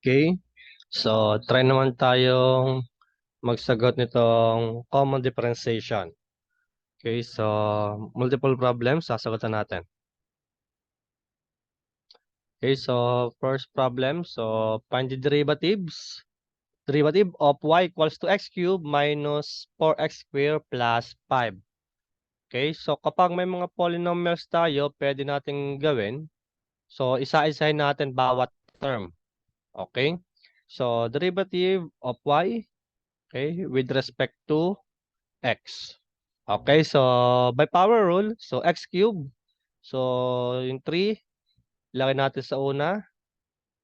Okay. So, try naman tayong magsagot nitong common differentiation. Okay. So, multiple problems, sasagutan natin. Okay. So, first problem. So, find the derivatives. Derivative of y equals to x cubed minus 4x squared plus 5. Okay. So, kapag may mga polynomials tayo, pwede nating gawin. So, isa-isahin natin bawat term. Okay. So, derivative of y, okay, with respect to x. Okay, so by power rule, so x cube. So yung 3, lagay natin sa una.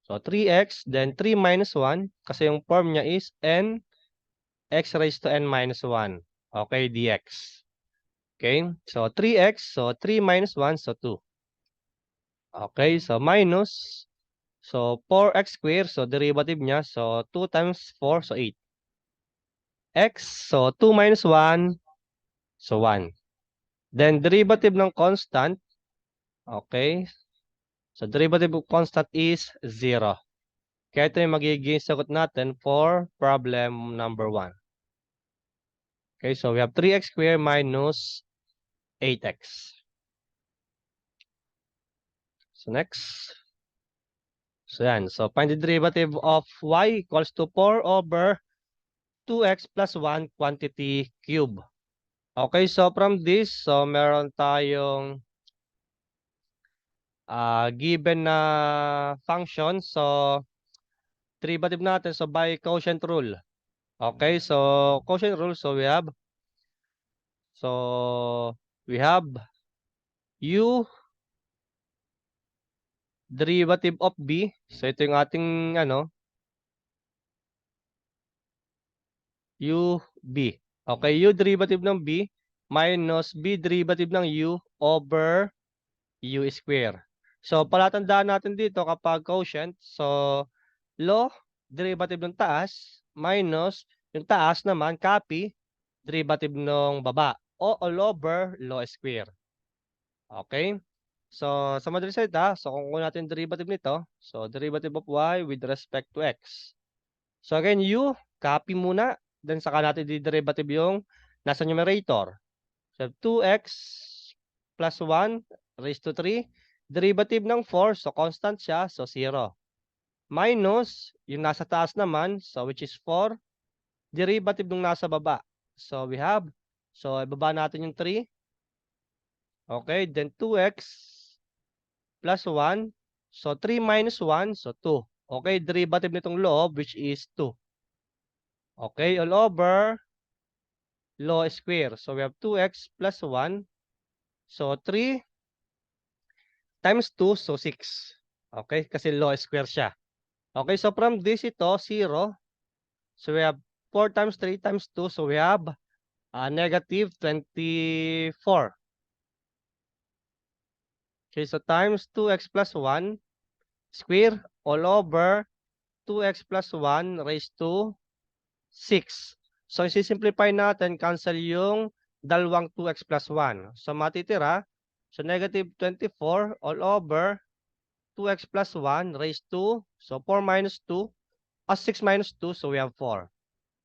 So 3x, then 3 minus 1, kasi yung form niya is n x raised to n minus 1. Okay, dx. Okay, so 3x, so 3 minus 1, so 2. Okay, so minus, so 4x squared, so derivative niya, so 2 times 4, so 8. X, so 2 minus 1, so 1. Then derivative ng constant, okay, so derivative of constant is 0. Kaya ito yung magiging sagot natin for problem number 1. Okay, so we have 3x squared minus 8x. So next. So yan. So find the derivative of y equals to 4 over 2x plus 1 quantity cube. Okay, so from this, so meron tayong given na function. So derivative natin, so by quotient rule. Okay, so quotient rule, so we have u derivative of b. So ito yung ating ano, ub. Okay, u derivative ng b minus b derivative ng u over u square. So palatandaan natin dito kapag quotient, so law derivative ng taas minus yung taas naman copy derivative ng baba o all over law square. Okay? So, sa madaling salita, so kung kunin natin derivative nito, so derivative of y with respect to x. So again, u, copy muna, then saka natin di-derivative yung nasa numerator. So 2x plus 1 raised to 3. Derivative ng 4, so constant siya, so 0. Minus, yung nasa taas naman, so which is 4. Derivative ng nasa baba. So we have, so ibaba natin yung 3. Okay, then 2x plus 1. So, 3 minus 1, so 2. Okay, derivative nitong loob, which is 2. Okay, all over law square. So, we have 2x plus 1. So, 3 times 2, so 6. Okay, kasi law square siya. Okay, so from this, ito, 0. So, we have 4 times 3 times 2. So, we have negative 24. Okay, so times 2x plus 1 square all over 2x plus 1 raised to 6. So, isi-simplify natin, cancel yung dalawang 2x plus 1. So, matitira, so negative 24 all over 2x plus 1 raised to, so 4 minus 2, 6 minus 2, so we have 4.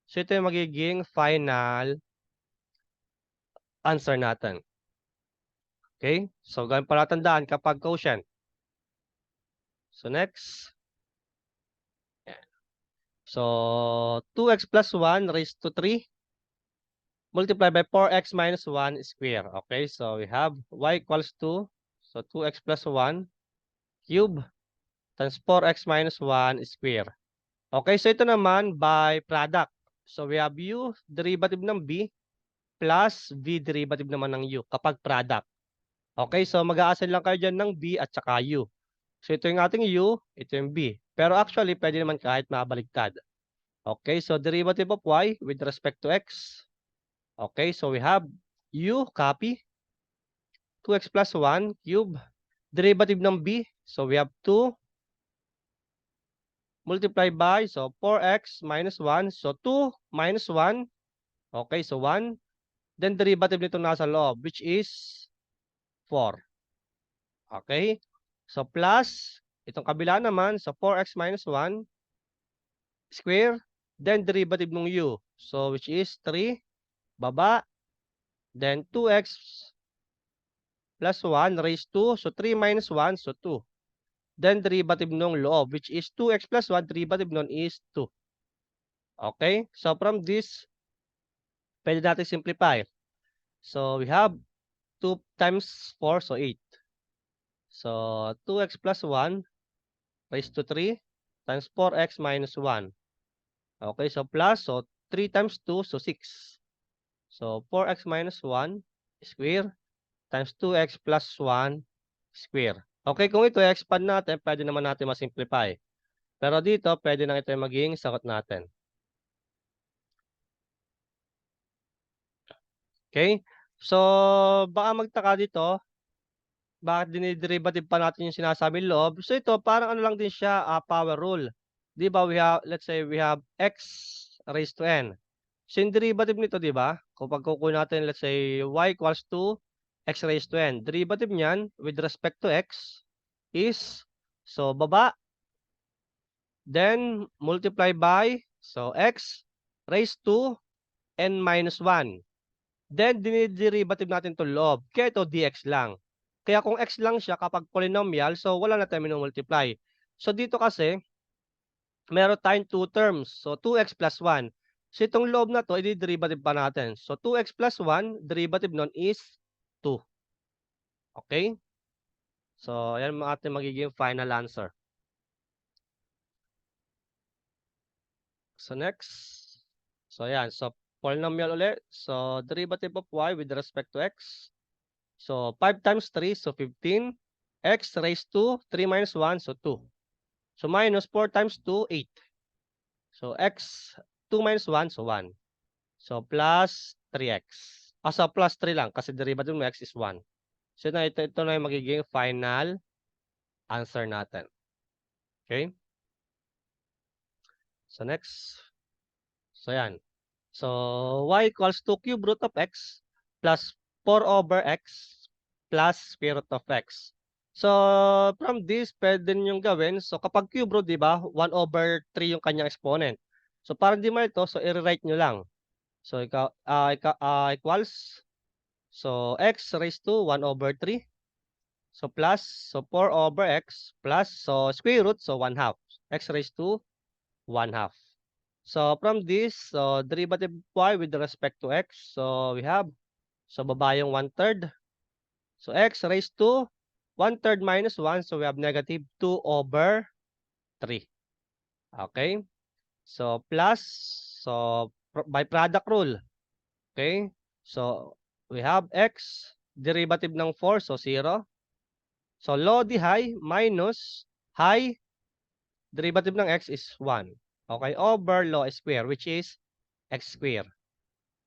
So, ito yung magiging final answer natin. Okay? So, ganun pala tandaan kapag quotient. So, next. So, 2x plus 1 raised to 3 multiply by 4x minus 1 square. Okay, so we have y equals to, so 2x plus 1 cube times 4x minus 1 square. Okay, so ito naman by product. So we have u derivative ng b plus v derivative naman ng u kapag product. Okay, so mag-a-assign lang kayo dyan ng b at saka u. So ito yung ating u, ito yung b. Pero actually, pwede naman kahit mabaligtad. Okay, so derivative of y with respect to x. Okay, so we have u, copy. 2x plus 1 cube. Derivative ng b. So we have 2 multiply by, so 4x minus 1. So 2 minus 1. Okay, so 1. Then derivative nito nasa loob, which is 4. Okay, so plus Itong kabila naman, so 4x minus 1 square, then derivative ng u. So, which is 3, baba, then 2x plus 1 raised to, so 3 minus 1, so 2. Then derivative ng loob, which is 2x plus 1, derivative nun is 2. Okay? So, from this, pwede natin simplify. So, we have 2 times 4, so 8. So, 2x plus 1 raised to 3 times 4x minus 1. Okay, so plus, so 3 times 2, so 6. So, 4x minus 1 square times 2x plus 1 square. Okay, kung ito i-expand natin, pwede naman natin masimplify. Pero dito, pwede na ito yung maging sagot natin. Okay? So, baka magtaka dito, bakit diniderivative pa natin yung sinasabing loob? So, ito, parang ano lang din siya, power rule. Di ba, let's say, we have x raised to n. So, yung derivative nito, di ba? Kung pagkukunin natin, let's say, y equals to x raised to n. Derivative niyan, with respect to x, is, so, baba, then, multiply by, so, x raised to n minus 1. Then, diniderivative natin to loob. Kaya ito, dx lang. Kaya kung x lang siya kapag polynomial, so wala na tayo multiply. So, dito kasi, meron tayong 2 terms. So, 2x plus 1. So, itong loob na to, i-derivative pa natin. So, 2x plus 1, derivative nun is 2. Okay? So, yan ang ating magiging final answer. So, next. So, yan. So, polynomial ulit. So, derivative of y with respect to x. So, 5 times 3, so 15. X raised to 3 minus 1, so 2. So, minus 4 times 2, 8. So, x, 2 minus 1, so 1. So, plus 3x. So, plus 3 lang kasi derivative ng x is 1. So, ito na yung magiging final answer natin. Okay? So, next. So, yan. So, y equals to cube root of x plus 4 over x plus square root of x. So, from this, pwede nyo gawin. So, kapag cube root, di ba, 1 over 3 yung kanyang exponent. So, para di mo ito, so, i-rewrite nyo lang. So, equals, so, x raised to 1 over 3. So, plus, so, 4 over x plus, so, square root, so, 1 half. X raised to 1 half. So, from this, so, derivative y with respect to x. So, we have, so, baba yung 1/3. So, x raised to 1/3 minus 1. So, we have negative 2 over 3. Okay? So, plus, so, by product rule. Okay? So, we have x, derivative ng 4, so 0. So, low di high minus high, derivative ng x is 1. Okay? Over low square, which is x square.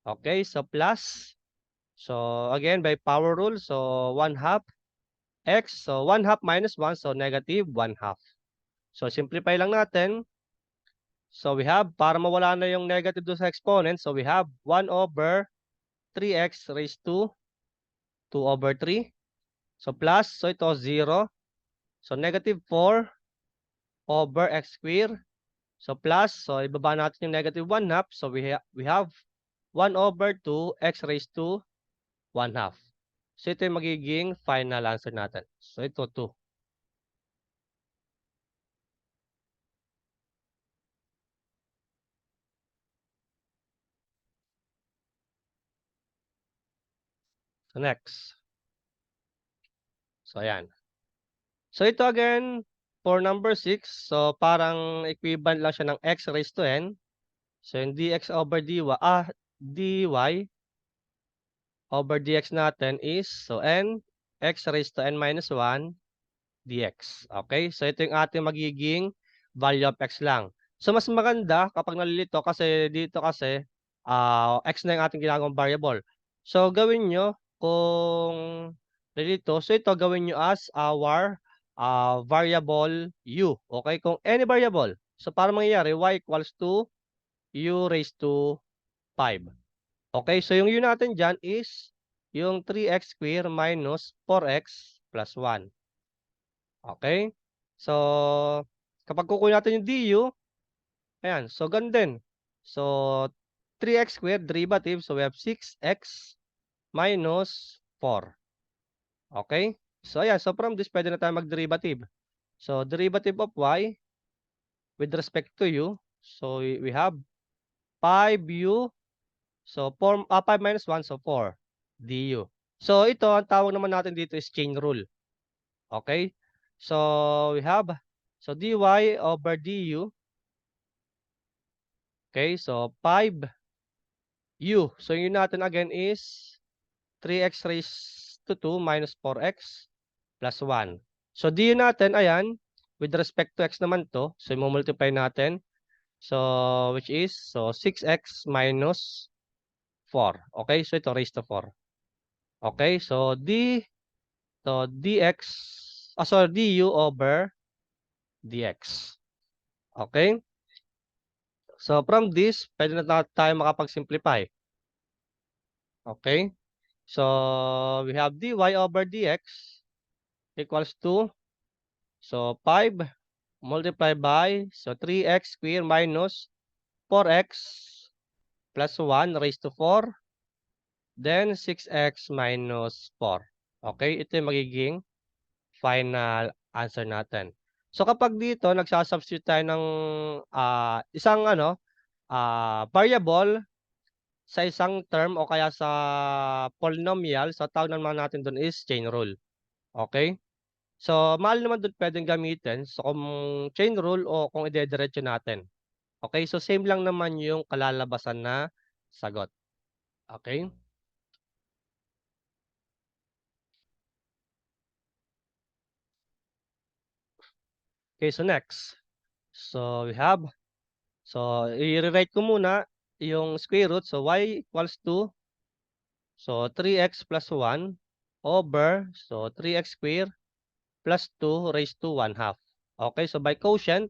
Okay? So, plus, so, again, by power rule, so 1 half x, so 1 half minus 1, so negative 1 half. So, simplify lang natin. So, we have, para mawala na yung negative doon sa exponent, so we have 1 over 3x raised to 2 over 3. So, plus, so ito 0. So, negative 4 over x square. So, plus, so ibaba natin yung negative 1 half. So, we have 1 over 2 x raised to 1 half. So, ito yung magiging final answer natin. So, ito 2. So, next. So, ayan. So, ito again, for number 6, so parang equivalent lang siya ng x raised to n. So, yung dx over dy, dy over dx natin is, so n, x raised to n minus 1 dx. Okay? So, ito yung ating magiging value of x lang. So, mas maganda kapag nalilito kasi dito kasi x na yung ating ginagawang variable. So, gawin nyo kung nalilito. So, ito gawin nyo as our variable u. Okay? Kung any variable. So, para mangyayari, y equals to u raised to 5. Okay? So, yung u natin dyan is yung 3x square minus 4x plus 1. Okay? So, kapag kukunin natin yung du, ayan, so ganun din. So, 3x squared derivative, so we have 6x minus 4. Okay? So, ayan, so from this, pwede na tayo mag-derivative. So, derivative of y with respect to u, so we have 5u, so 5 minus 1, so 4 du. So, ito, ang tawag naman natin dito is chain rule. Okay? So, we have, so dy over du, okay, so 5u. So, yun natin again is 3x raised to 2 minus 4x plus 1. So, du natin, ayan, with respect to x naman to, so i-multiply natin. So, which is, so 6x minus 4. Okay, so ito raised to 4. Okay, so dx, sorry, du over dx. Okay? So, from this, pwede na tayo makapag-simplify. Okay? So, we have dy over dx equals to, so 5 multiplied by, so 3x squared minus 4x plus 1 raised to 4, then 6x minus 4. Okay? Ito yung magiging final answer natin. So, kapag dito, nagsasubstitute tayo ng isang variable sa isang term o kaya sa polynomial, so tawag naman natin doon is chain rule. Okay? So, mahal naman doon pwedeng gamitin. So, kung chain rule o kung idediretso natin. Okay? So, same lang naman yung kalalabasan na sagot. Okay? Okay, so next. So, we have, so, i-rewrite ko muna yung square root. So, y equals to, so, 3x plus 1 over, so, 3x squared plus 2 raised to 1 half. Okay, so by quotient,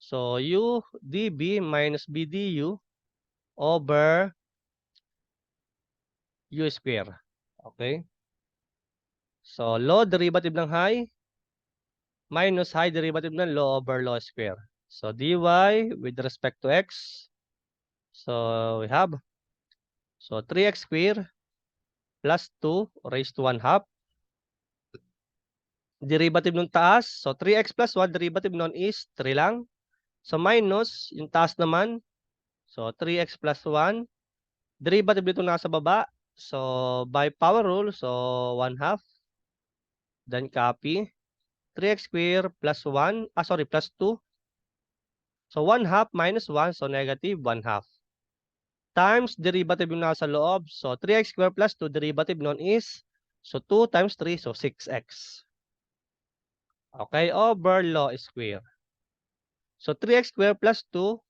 so u db minus b du over u square. Okay? So, low derivative ng high minus high derivative ng low over low square. So, dy with respect to x. So, we have, so 3x squared plus 2 raised to 1 half. Derivative ng taas, so 3x plus 1, derivative nun is 3 lang. So, minus, yung taas naman, so 3x plus 1. Derivative dito nasa baba. So, by power rule, so 1 half. Then copy. 3x squared plus 1, plus 2. So, 1 half minus 1, so negative 1 half. Times derivative yung nasa loob. So, 3x squared plus 2, derivative nun is, so 2 times 3, so 6x. Okay, over law square. So, 3x squared plus 2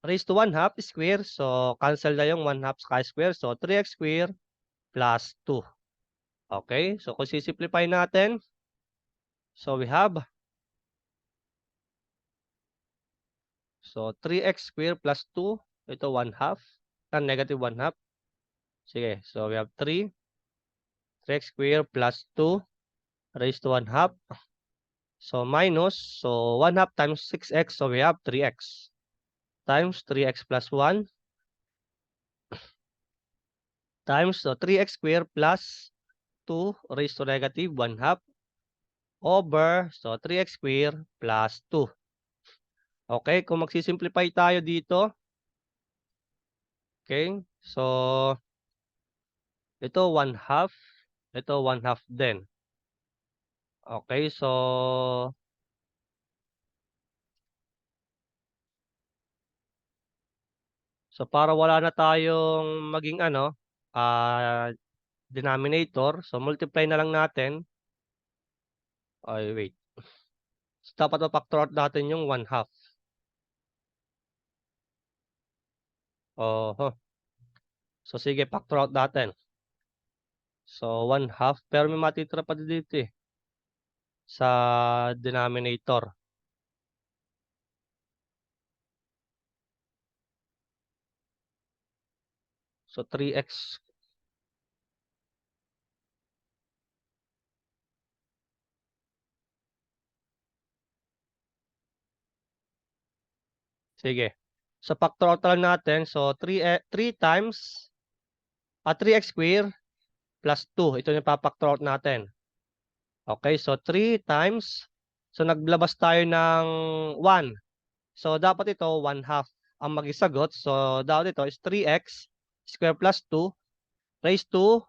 raised to 1 half square. So, cancel na yung 1 half square. So, 3x squared plus 2. Okay, so kung sisimplify natin, so we have, so 3x squared plus 2, ito 1 half, negative 1 half. Sige, so we have 3x squared plus 2 raised to 1 half. So minus, so 1 half times 6x, so we have 3x times 3x plus 1 times, so 3x squared plus 2 raised to negative 1 half over, so 3x squared plus 2. Okay, kung magsisimplify tayo dito, okay, so ito 1 half, ito 1 half din. Okay, so para wala na tayong maging denominator, so multiply na lang natin. Ay, wait. So, dapat ma-factor out natin yung 1 half. Oho. So, sige, factor out natin. So, 1 half. Pero may matitira pa dito eh. Sa denominator. So, 3x. Sige. So, factor out lang natin. So, 3 times 3x square plus 2. Ito yung papactor out natin. Okay, so 3 times. So, naglabas tayo ng 1. So, dapat ito 1/2 ang magisagot. So, dapat ito is 3x square plus 2 raised to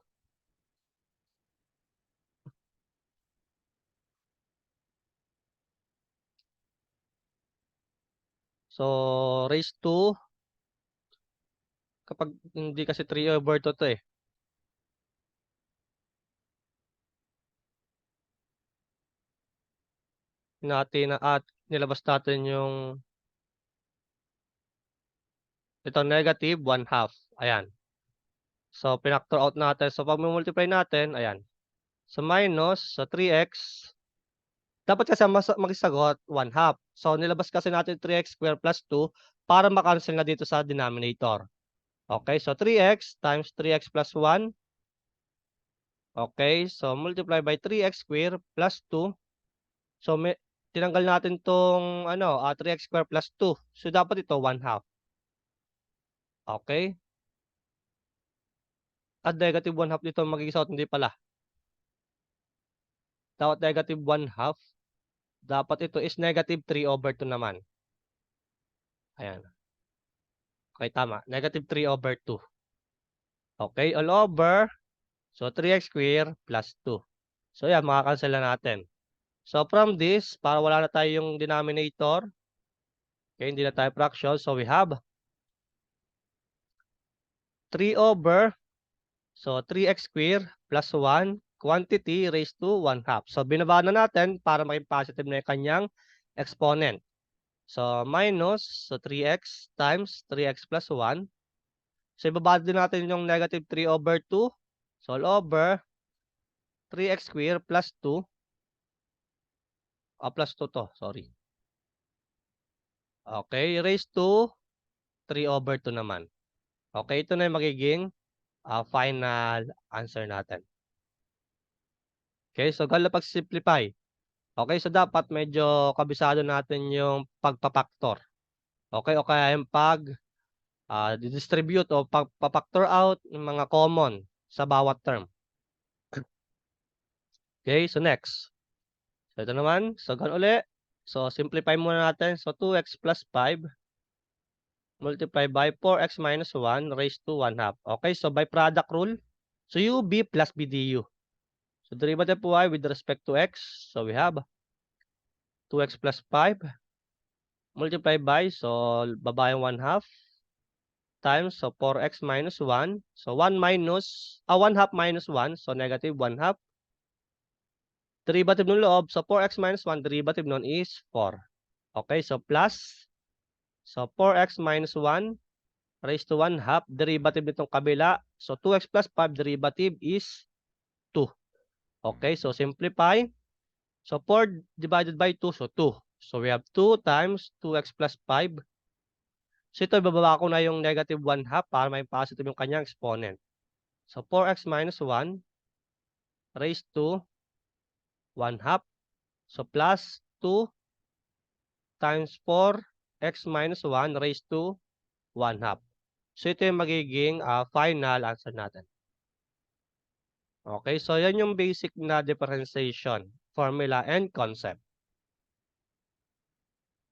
raised to kapag hindi kasi 3/2 to eh. Natin at nilabas natin yung ito negative 1/2. Ayan. So, pinactor out natin. So, pag multiply natin, ayan. So, minus sa 3x. Dapat kasi magisagot 1/2. So, nilabas kasi natin 3x square plus 2 para makancel na dito sa denominator. Okay, so 3x times 3x plus 1. Okay, so multiply by 3x square plus 2. So, tinanggal natin tong 3x square plus 2. So, dapat ito 1/2. Okay? At negative 1/2 dito magiging sagot, hindi pala. Dapat negative 1/2. Dapat ito is negative 3/2 naman. Ayan. Okay, tama. Negative 3/2. Okay, all over. So, 3x square plus 2. So, yan, makakancel na natin. So, from this, para wala na tayo yung denominator, okay, hindi na tayo fraction. So, we have 3 over, so 3x square plus 1 quantity raised to 1/2. So, binaba na natin para maging positive na yung kanyang exponent. So, minus, so 3x times 3x plus 1. So, ibaba din natin yung negative 3/2. So, all over 3x square plus 2. Plus 2 to, sorry. Okay, raised to 3/2 naman. Okay, ito na yung magiging final answer natin. Okay, so gano'n pag-simplify. Okay, so dapat medyo kabisado natin yung pagpa-factor. Okay, o kaya yung distribute o pagpa-factor out ng mga common sa bawat term. Okay, so next. So ito naman, so gano'n uli. So simplify muna natin. So 2x plus 5 multiply by 4x minus 1 raised to 1/2. Okay, so by product rule, so UB plus BDU. So derivative of y with respect to x, so we have 2x plus 5 multiply by, so baba yung 1/2 times, so 4x minus 1. So 1/2 minus 1, so negative 1/2. Derivative ng loob, so 4x minus 1, derivative nun is 4. Okay, so plus, so 4x minus 1 raised to 1/2, derivative nitong kabila, so 2x plus 5, derivative is 2. Okay, so simplify. So 4 divided by 2, so 2. So we have 2 times 2x plus 5. So ito, ibababa ko na yung negative 1/2 para may positive yung kanyang exponent. So 4x minus 1 raised to 1/2. So plus 2 times 4x minus 1 raised to 1/2. So ito yung magiging final answer natin. Okay, so yan yung basic na differentiation formula and concept.